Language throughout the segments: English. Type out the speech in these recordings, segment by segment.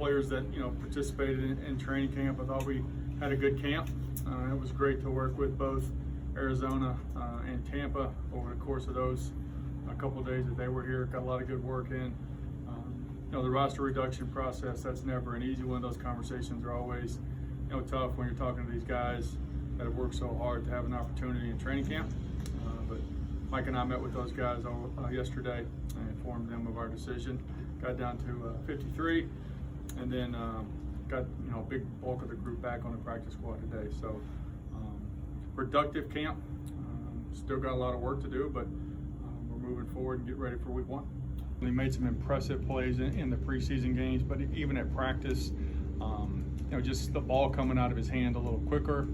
players that participated in training camp. I thought we had a good camp. It was great to work with both Arizona and Tampa over the course of those a couple of days that they were here. Got a lot of good work in. The roster reduction process, that's never an easy one. Those conversations are always tough when you're talking to these guys that have worked so hard to have an opportunity in training camp. But Mike and I met with those guys yesterday and informed them of our decision. Got down to 53, and then got a big bulk of the group back on the practice squad today. So productive camp. Still got a lot of work to do, but we're moving forward and get ready for week 1. He made some impressive plays in the preseason games, but even at practice, just the ball coming out of his hand a little quicker,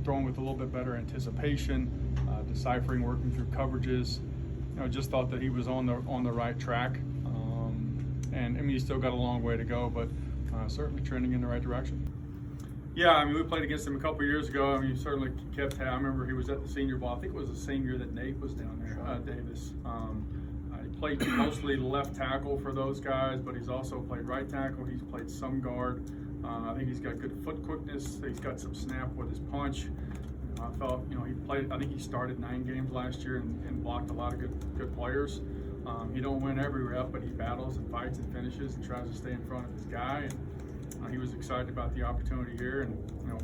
throwing with a little bit better anticipation, deciphering, working through coverages. Just thought that he was on the right track. And I mean, he's still got a long way to go, but certainly trending in the right direction. Yeah, I mean, we played against him a couple of years ago. I mean, he certainly kept. I remember he was at the Senior Bowl. I think it was the same year that Nate was down there, Davis. He played mostly left tackle for those guys, but he's also played right tackle. He's played some guard. I think he's got good foot quickness. He's got some snap with his punch. I felt, he played. I think he started 9 games last year and blocked a lot of good players. He don't win every rep, but he battles and fights and finishes and tries to stay in front of his guy. And he was excited about the opportunity here, and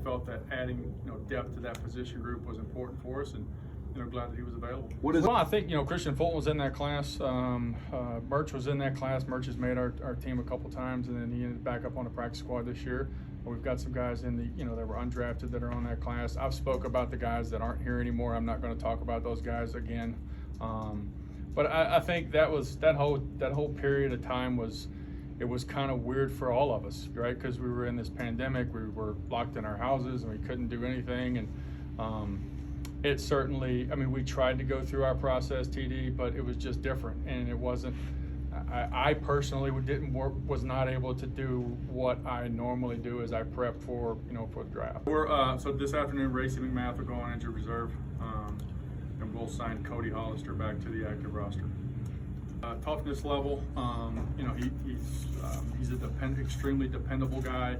felt that adding depth to that position group was important for us, and glad that he was available. Well, I think Christian Fulton was in that class. Murch was in that class. Murch has made our team a couple times, and then he ended back up on the practice squad this year. We've got some guys in the that were undrafted that are on that class. I've spoke about the guys that aren't here anymore. I'm not going to talk about those guys again. But I think that whole period of time was kind of weird for all of us, right? Because we were in this pandemic, we were locked in our houses, and we couldn't do anything. And it certainly, I mean, we tried to go through our process, TD, but it was just different, and it wasn't. I personally was not able to do what I normally do as I prep for for the draft. So this afternoon, Racey McMath will go on injured reserve, and we'll sign Cody Hollister back to the active roster. Toughness level, he's a extremely dependable guy.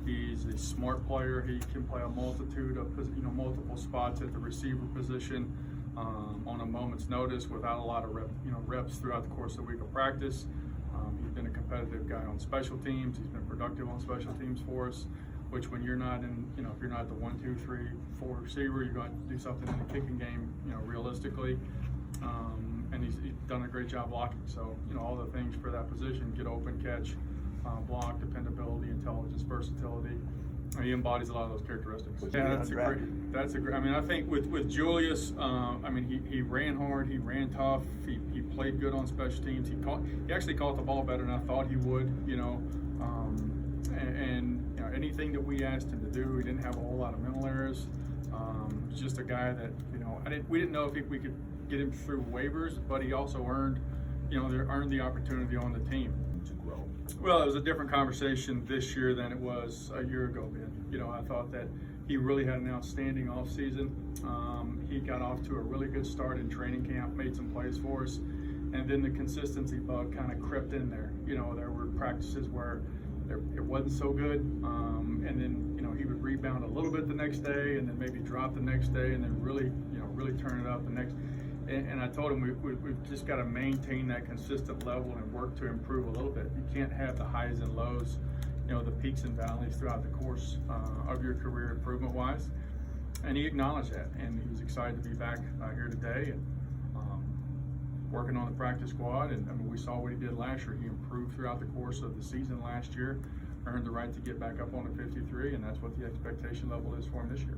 He's a smart player. He can play a multitude of multiple spots at the receiver position on a moment's notice without a lot of reps throughout the course of the week of practice. He's been a competitive guy on special teams. He's been productive on special teams for us, which when you're not in, if you're not the 1, 2, 3, 4 receiver, you're going to do something in the kicking game, realistically. And he's done a great job blocking. So, all the things for that position: get open, catch, block, dependability, intelligence, versatility. He embodies a lot of those characteristics. Yeah, that's a great. I mean, I think with Julius, I mean, he ran hard, he ran tough, he played good on special teams. He actually caught the ball better than I thought he would. And anything that we asked him to do, he didn't have a whole lot of mental errors. He's just a guy that we didn't know if we could get him through waivers, but he also earned the opportunity on the team to grow. Well, it was a different conversation this year than it was a year ago, Ben. I thought that he really had an outstanding offseason. He got off to a really good start in training camp, made some plays for us, and then the consistency bug kind of crept in there. There were practices where it wasn't so good, and then he would rebound a little bit the next day, and then maybe drop the next day, and then really turn it up the next. And I told him we've just got to maintain that consistent level and work to improve a little bit. You can't have the highs and lows, the peaks and valleys throughout the course of your career improvement-wise. And he acknowledged that, and he was excited to be back here today and working on the practice squad. And I mean, we saw what he did last year. He improved throughout the course of the season last year, earned the right to get back up on the 53, and that's what the expectation level is for him this year.